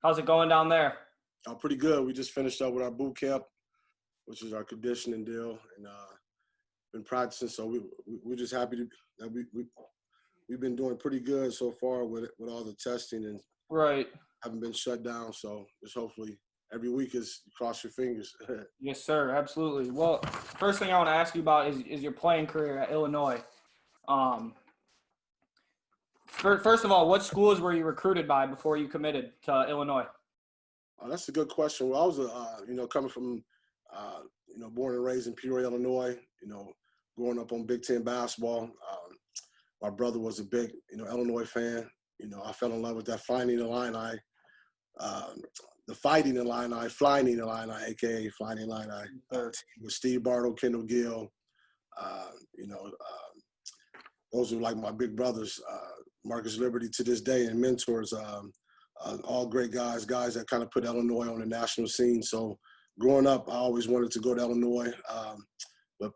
How's it going down there? Pretty good. We just finished up with our boot camp, which is our conditioning deal, and been practicing. So we're just happy that we've been doing pretty good so far with all the testing and Right. haven't been shut down. So just hopefully every week is cross your fingers. Yes, sir. Absolutely. Well, first thing I want to ask you about is your playing career at Illinois. Um, first of all, what schools were you recruited by before you committed to Illinois? That's a good question. Well, I was coming from born and raised in Peoria, Illinois. Growing up on Big Ten basketball. My brother was a big Illinois fan. I fell in love with that Fighting Illini, the Fighting Illini, Flying Illini, aka Flying Illini, with Steve Bartle, Kendall Gill. Those are like my big brothers. Marcus Liberty to this day, and mentors. All great guys that kind of put Illinois on the national scene. So growing up, I always wanted to go to Illinois. But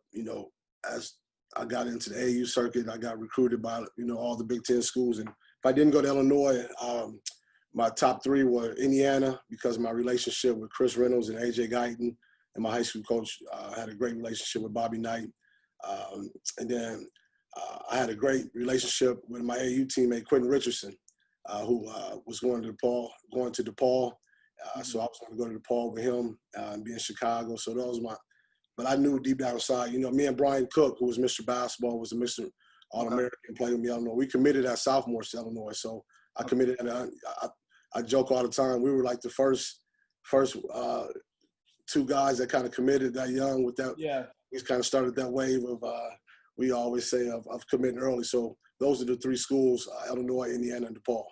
as I got into the AAU circuit, I got recruited by, all the Big Ten schools. And if I didn't go to Illinois, my top three were Indiana, because of my relationship with Chris Reynolds and A.J. Guyton. And my high school coach had a great relationship with Bobby Knight. And then I had a great relationship with my AAU teammate, Quentin Richardson, who was going to DePaul. So I was going to go to DePaul with him and be in Chicago. So that was but I knew deep down inside, me and Brian Cook, who was Mr. Basketball, was a Mr. All-American, playing with me. Illinois. We committed as sophomores to Illinois. So I committed, and I joke all the time. We were like the first two guys that kind of committed that young with that. Yeah. We kind of started that wave of, we always say, of committing early. So those are the three schools, Illinois, Indiana, and DePaul.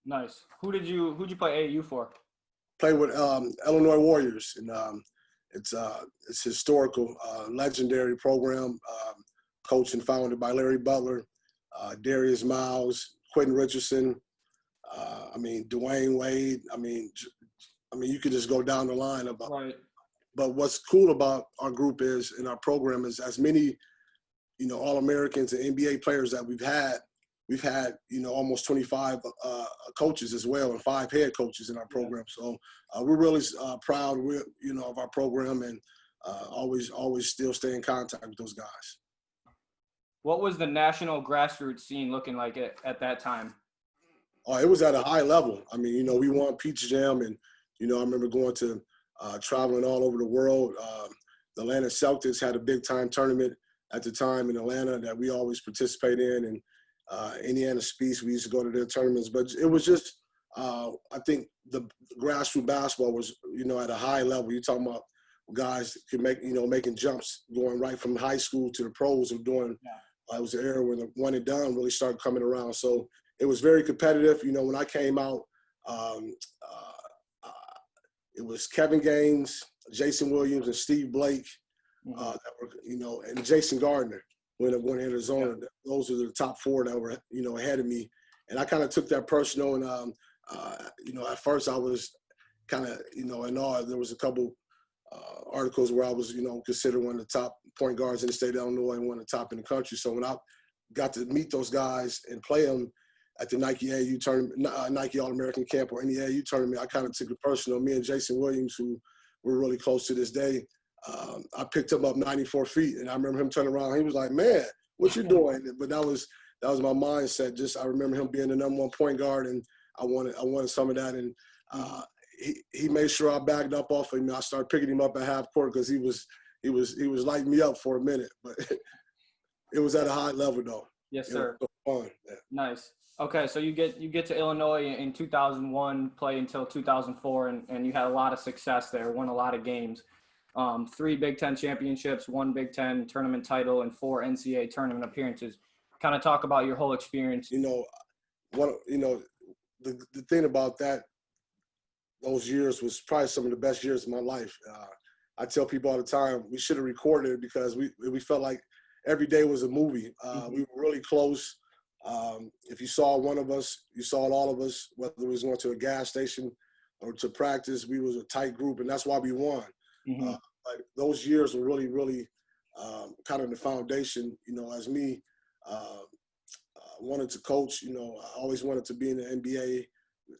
Nice. Who'd you play AAU for? Played with Illinois Warriors, and it's historical, legendary program, coached and founded by Larry Butler, Darius Miles, Quentin Richardson, Dwayne Wade. You could just go down the line about. Right. But what's cool about our group is, in our program, is as many, All-Americans and NBA players that we've had, almost 25 coaches as well, and 5 head coaches in our program. So we're really proud, of our program, and always still stay in contact with those guys. What was the national grassroots scene looking like at that time? Oh, it was at a high level. We won Peach Jam, and, I remember going to traveling all over the world. The Atlanta Celtics had a big-time tournament at the time in Atlanta that we always participate in, and Indiana Speaks, we used to go to their tournaments. But it was just, I think the grassroots basketball was, at a high level. You're talking about guys could making jumps, going right from high school to the pros, and doing. It was an era when the one and done really started coming around. So it was very competitive. When I came out, it was Kevin Gaines, Jason Williams, and Steve Blake, that were, and Jason Gardner. When I went in Arizona, those are the top 4 that were, ahead of me. And I kind of took that personal. And, at first I was kind of, in awe. There was a couple articles where I was, considered one of the top point guards in the state of Illinois and one of the top in the country. So when I got to meet those guys and play them at the Nike AAU tournament, Nike All-American Camp or any AAU tournament, I kind of took it personal. Me and Jason Williams, who we're really close to this day, I picked him up 94 feet, and I remember him turning around. He was like, "Man, what you doing?" But that was my mindset. Just, I remember him being the number 1 point guard, and I wanted some of that. And he made sure I bagged up off of him. I started picking him up at half court because he was lighting me up for a minute. But it was at a high level though. Yes, sir. It was fun. Yeah. Nice. Okay, so you get to Illinois in 2001, play until 2004, and you had a lot of success there, won a lot of games. 3 Big Ten championships, 1 Big Ten tournament title, and 4 NCAA tournament appearances. Kind of talk about your whole experience. The thing about those years was probably some of the best years of my life. I tell people all the time, we should have recorded it because we felt like every day was a movie. We were really close. If you saw one of us, you saw all of us, whether it was going to a gas station or to practice, we was a tight group, and that's why we won. Like those years were really, really kind of the foundation, as me wanted to coach, I always wanted to be in the NBA.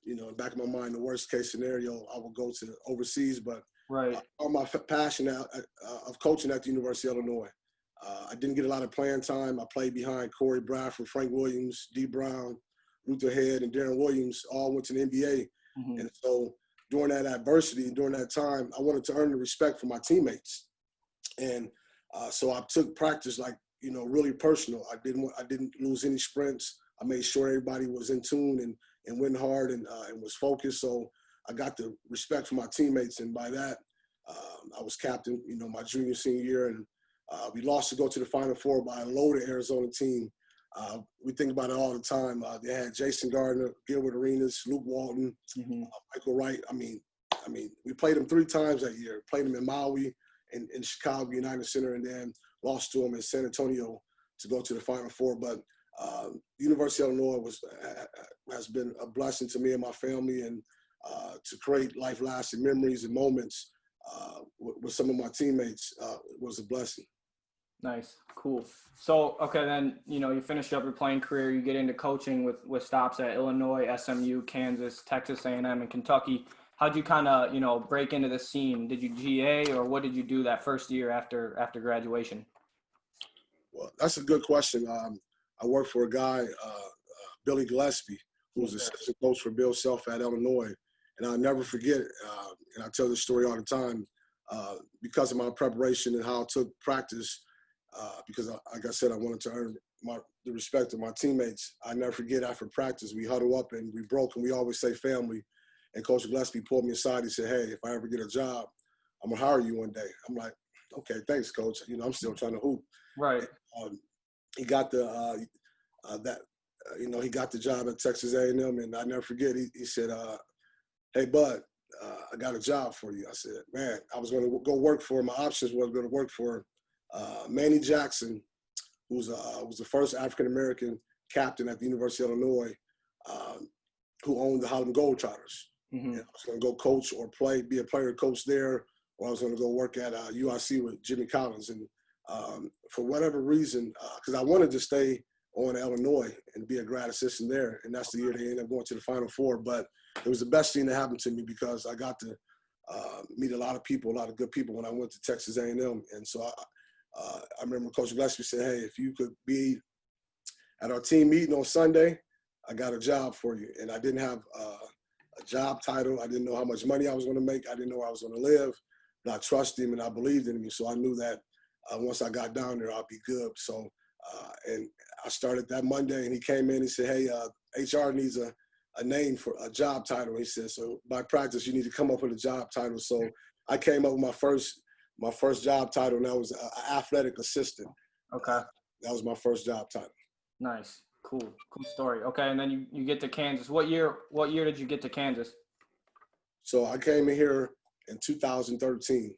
in the back of my mind, the worst case scenario, I would go to overseas. But Right. all my passion of coaching at the University of Illinois. I didn't get a lot of playing time. I played behind Corey Bradford, Frank Williams, D. Brown, Luther Head, and Darren Williams. All went to the NBA. Mm-hmm. And so during that adversity, during that time, I wanted to earn the respect from my teammates. And so I took practice really personal. I didn't lose any sprints. I made sure everybody was in tune and went hard and was focused. So I got the respect from my teammates, and by that, I was captain, my senior year, and we lost to go to the Final Four by a loaded Arizona team. We think about it all the time. They had Jason Gardner, Gilbert Arenas, Luke Walton, Mm-hmm. Michael Wright. I mean, we played them 3 times that year. Played them in Maui, in Chicago United Center, and then lost to them in San Antonio to go to the Final Four. But University of Illinois has been a blessing to me and my family, and to create life-lasting memories and moments with some of my teammates was a blessing. Nice. Cool. So, okay, then, you finish up your playing career, you get into coaching with stops at Illinois, SMU, Kansas, Texas A&M, and Kentucky. How'd you kind of, break into the scene? Did you GA, or what did you do that first year after graduation? Well, that's a good question. I worked for a guy, Billy Gillespie, who was assistant coach for Bill Self at Illinois. And I'll never forget, and I tell this story all the time, because of my preparation and how I took practice, because, like I said, I wanted to earn the respect of my teammates. I never forget, after practice, we huddle up and we broke, and we always say family. And Coach Gillespie pulled me aside. He said, "Hey, if I ever get a job, I'm going to hire you one day." I'm like, "Okay, thanks, Coach. I'm still trying to hoop." Right. He got he got the job at Texas A&M, and I never forget, he said, "Hey, bud, I got a job for you." I said, "Man," I was going to go work for, my options was going to work for Manny Jackson, who was the first African-American captain at the University of Illinois, who owned the Harlem Globetrotters. Mm-hmm. And I was going to go coach or be a player coach there, or I was going to go work at UIC with Jimmy Collins. And for whatever reason, because I wanted to stay on Illinois and be a grad assistant there, and that's the year they ended up going to the Final Four. But it was the best thing that happened to me, because I got to meet a lot of people, a lot of good people, when I went to Texas A&M. And so I remember Coach Gillespie said, "Hey, if you could be at our team meeting on Sunday, I got a job for you." And I didn't have a job title. I didn't know how much money I was going to make. I didn't know where I was going to live. But I trusted him and I believed in him. So I knew that once I got down there, I'll be good. So, and I started that Monday, and he came in and said, "Hey, HR needs a name for a job title." He said, "So by practice, you need to come up with a job title." So I came up with my first job title, and that was athletic assistant. Okay. That was my first job title. Nice. Cool story. Okay, and then you get to Kansas. What year did you get to Kansas? So I came in here in 2013,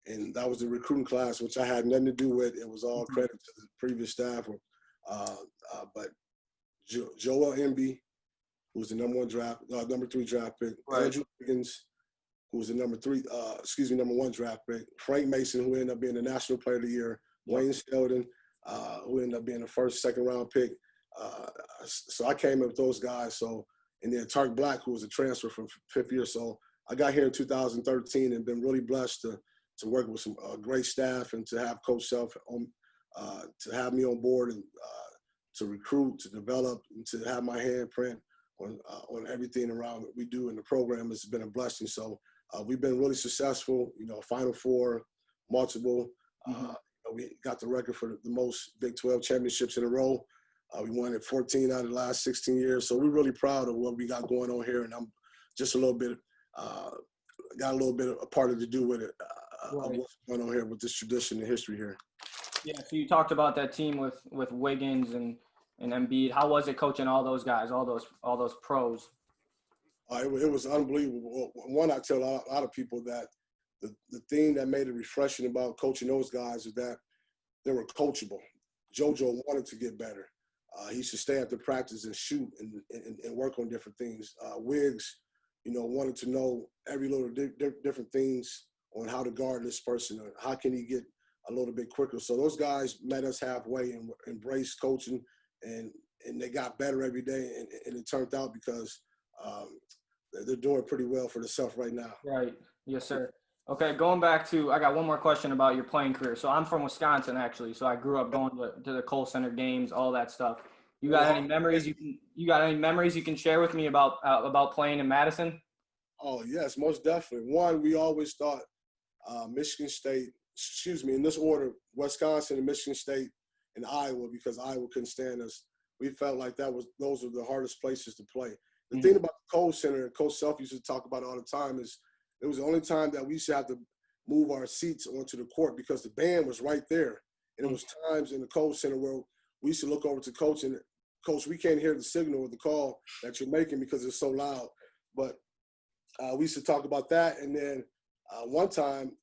and that was the recruiting class, which I had nothing to do with. It was all credit to the previous staff. But Joel Embiid, who was the number 3 draft pick. Right. Andrew Wiggins, who was the number 1 draft pick. Frank Mason, who ended up being the National Player of the Year. Yep. Wayne Sheldon, who ended up being the first, second-round pick. So I came up with those guys. So, and then Tark Black, who was a transfer from 5th year. So I got here in 2013 and been really blessed to work with some great staff, and to have Coach Self to have me on board, and to recruit, to develop, and to have my handprint on everything around what we do in the program. It's been a blessing. So we've been really successful, Final Four, multiple. We got the record for the most Big 12 championships in a row. We won it 14 out of the last 16 years. So we're really proud of what we got going on here. And I'm just got a little bit of a part to do with it, of what's going on here with this tradition and history here. Yeah, so you talked about that team with Wiggins and Embiid. How was it coaching all those guys, all those pros? It was unbelievable. One, I tell a lot of people that the thing that made it refreshing about coaching those guys is that they were coachable. JoJo wanted to get better. He used to stay after practice and shoot and work on different things. Wiggs, wanted to know every little different things on how to guard this person, or how can he get a little bit quicker. So those guys met us halfway and embraced coaching, and they got better every day. And it turned out because they're doing pretty well for themselves right now. Right. Yes, sir. Okay, going back to, I got one more question about your playing career. So I'm from Wisconsin, actually. So I grew up going to the Kohl Center games, all that stuff. You got any memories you can share with me about playing in Madison? Oh yes, most definitely. One, we always thought Michigan State, in this order, Wisconsin and Michigan State and Iowa, because Iowa couldn't stand us. We felt like those were the hardest places to play. The thing about the Kohl Center, and Coach Self used to talk about it all the time, is it was the only time that we used to have to move our seats onto the court because the band was right there. And it was times in the Kohl Center where we used to look over to Coach and, Coach, we can't hear the signal or the call that you're making because it's so loud. But we used to talk about that. And then one time,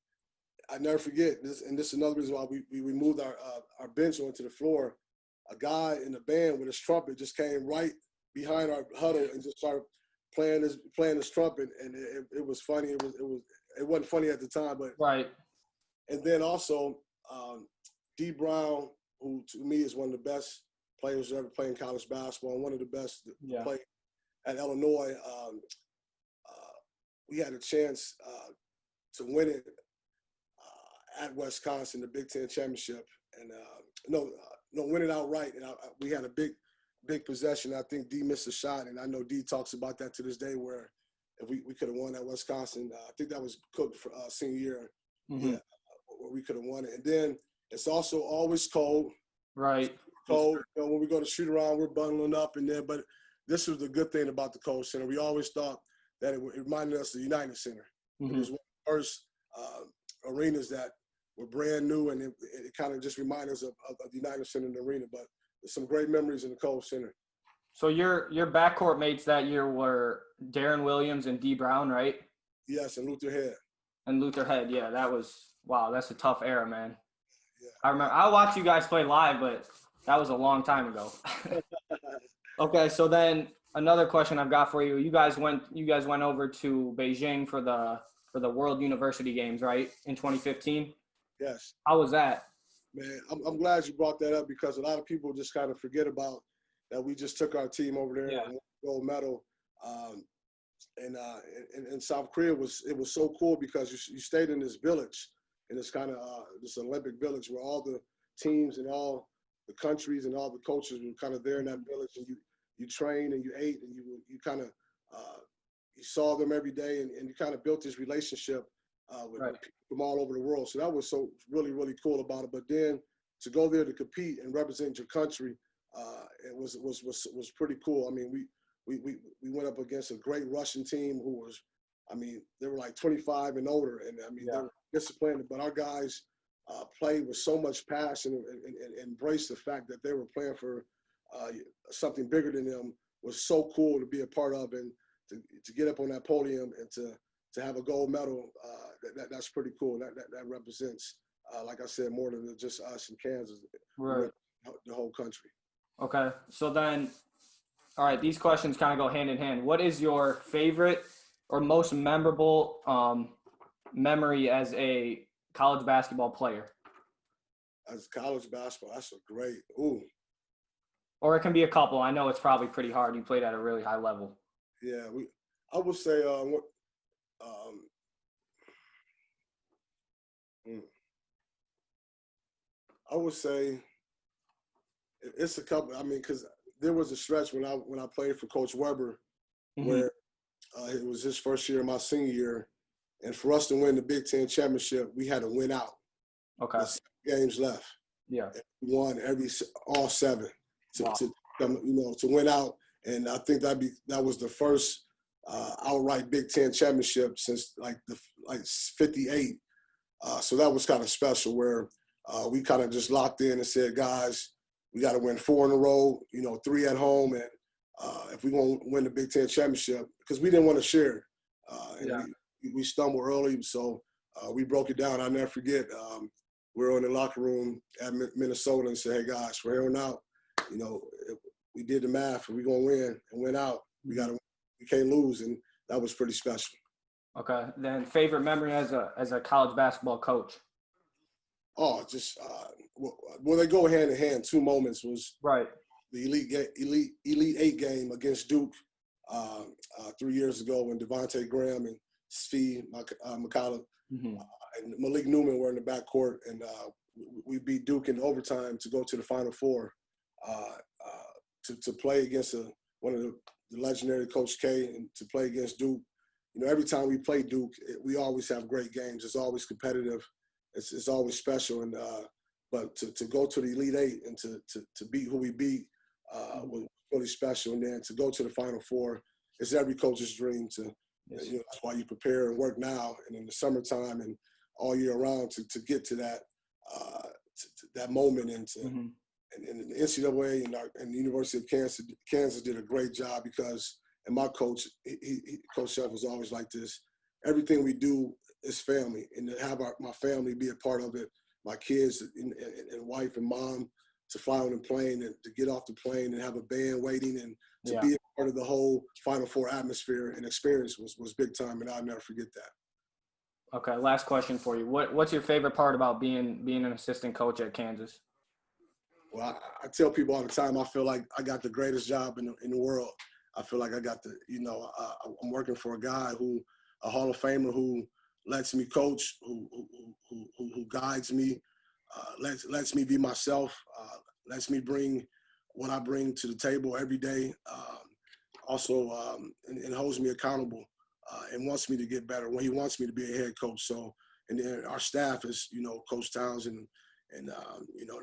I never forget this, and this is another reason why we removed our bench onto the floor. A guy in the band with his trumpet just came right behind our huddle and just started playing his trumpet, and it was funny. It wasn't funny at the time, but right. And then also D. Brown, who to me is one of the best players to ever play in college basketball, and one of the best to play at Illinois. We had a chance to win it at Wisconsin, the Big Ten championship, and win it outright. And we had a big possession. I think D missed a shot, and I know D talks about that to this day, where if we could have won at Wisconsin, I think that was Cook for senior year, where we could have won it. And then it's also always cold. Right. Cold. When we go to shoot around, we're bundling up in there. But this was the good thing about the Kohl Center. We always thought that it reminded us of the United Center. It was one of the first arenas that were brand new, and it kind of just reminded us of the United Center and the arena. But there's some great memories in the Kohl Center. So your backcourt mates that year were Darren Williams and D. Brown, right? Yes, and Luther Head. And Luther Head, yeah. That's a tough era, man. Yeah. I remember I watched you guys play live, but that was a long time ago. Okay, so then another question I've got for you. You guys went over to Beijing for the World University Games, right? In 2015? Yes. How was that? Man, I'm glad you brought that up, because a lot of people just kind of forget about that. We just took our team over there and won the gold medal. In South Korea, it was so cool because you stayed in this village, and it's kind of this Olympic village where all the teams and all the countries and all the coaches were kind of there in that village, and you trained and you ate and you kind of you saw them every day, and you kind of built this relationship with people from all over the world. So that was so really, really cool about it. But then to go there to compete and represent your country, it was pretty cool. I mean, we went up against a great Russian team who was, I mean, they were like 25 and older, and I mean, they were disciplined, but our guys played with so much passion and embraced the fact that they were playing for something bigger than them. Was so cool to be a part of, and to get up on that podium and to have a gold medal. That's pretty cool. That represents, like I said, more than just us in Kansas, right? The whole country. Okay, so then, all right, these questions kind of go hand in hand. What is your favorite or most memorable memory as a college basketball player? As college basketball, that's a great, ooh. Or it can be a couple. I know it's probably pretty hard. You played at a really high level. Yeah, I would say I would say it's a couple. I mean, because there was a stretch when I played for Coach Weber, where it was his first year, my senior year, and for us to win the Big Ten championship, we had to win out. Okay. There's 7 games left. Yeah. And we won all 7 to win out, and I think that was the first outright Big Ten championship since like 58. So that was kind of special, where we kind of just locked in and said, guys, we got to win 4 in a row, 3 at home, and if we want to win the Big Ten championship, because we didn't want to share. We stumbled early, so we broke it down. I'll never forget. We were in the locker room at Minnesota and said, hey, guys, from here on out, we did the math, and we're going to win and win out. We can't lose, and that was pretty special. Okay. Then favorite memory as a college basketball coach? Oh, just they go hand in hand. 2 moments was right. The Elite 8 game against Duke, 3 years ago when Devontae Graham and Svi McCollum Mm-hmm. and Malik Newman were in the backcourt, and we beat Duke in overtime to go to the Final Four to play against one of the legendary Coach K, and to play against Duke. Every time we play Duke, we always have great games. It's always competitive. It's always special. And but to go to the Elite Eight and to beat who we beat was really special. And then to go to the Final Four, it's every coach's dream. Yes. That's why you prepare and work now, and in the summertime and all year round to get to that that moment. And and the NCAA and the University of Kansas did a great job, because, and my coach, Coach Shelf, was always like this: everything we do is family, and to have my family be a part of it, my kids and wife and mom, to fly on the plane and to get off the plane and have a band waiting and to be a part of the whole Final Four atmosphere and experience was big time, and I'll never forget that. Okay, last question for you. What's your favorite part about being an assistant coach at Kansas? Well, I tell people all the time, I feel like I got the greatest job in the world. I feel like I got I'm working for a guy a Hall of Famer who lets me coach, who guides me, lets me be myself, lets me bring what I bring to the table every day. Also, and holds me accountable and wants me to get better when he wants me to be a head coach. So, and then our staff is, Coach Townsend and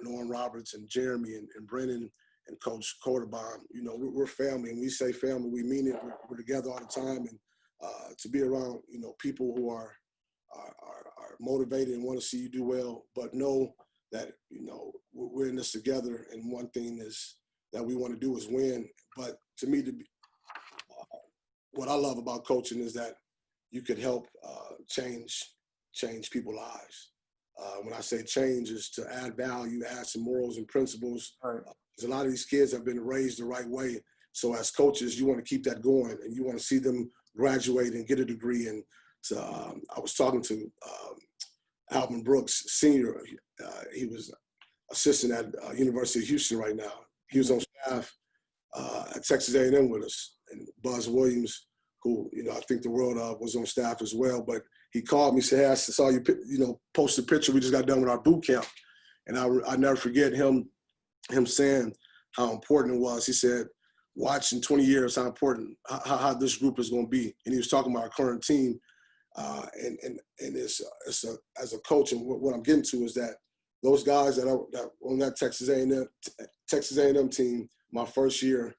Norm Roberts and Jeremy and Brennan and Coach Quarterbaum. We're family, and we say family, we mean it. We're together all the time, and to be around, people who are motivated and want to see you do well, but know that, we're in this together, and one thing is that we want to do is win. But to me, what I love about coaching is that you could help change people's lives. When I say change, is to add value, add some morals and principles. Right. Because a lot of these kids have been raised the right way. So as coaches, you want to keep that going, and you want to see them graduate and get a degree. And so, I was talking to Alvin Brooks, Sr. He was assistant at University of Houston right now. He was on staff at Texas A&M with us. And Buzz Williams, who, I think the world of, was on staff as well. But he called me, said, "Hey, I saw you, post a picture. We just got done with our boot camp." And I never forget him saying how important it was. He said, "Watch in 20 years how important, how this group is going to be." And he was talking about our current team. And it's as a coach, and what I'm getting to is that those guys that on that Texas A&M team, my first year,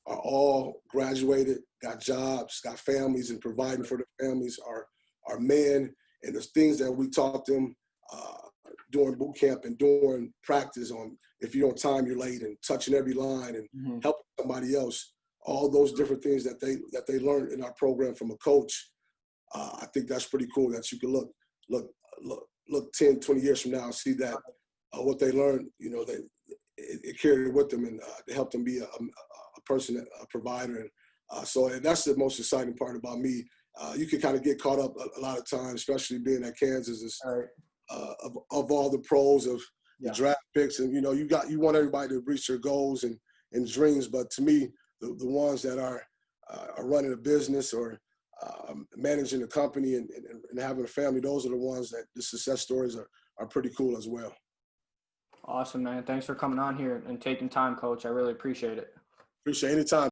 are all graduated, got jobs, got families, and providing for their families, are men. And the things that we taught them during boot camp and during practice on, if you're on time, you're late, and touching every line and helping somebody else, all those different things that they learned in our program from a coach. I think that's pretty cool, that you can look 10, 20 years from now and see that what they learned, it carried with them, and to help them be a person, a provider. And so that's the most exciting part about me. You can kind of get caught up a lot of times, especially being at Kansas, is, of all the pros of the draft picks, and you want everybody to reach their goals and dreams. But to me, the ones that are running a business or managing a company and having a family, those are the ones that the success stories are pretty cool as well. Awesome, man. Thanks for coming on here and taking time, Coach. I really appreciate it. Appreciate it. Anytime.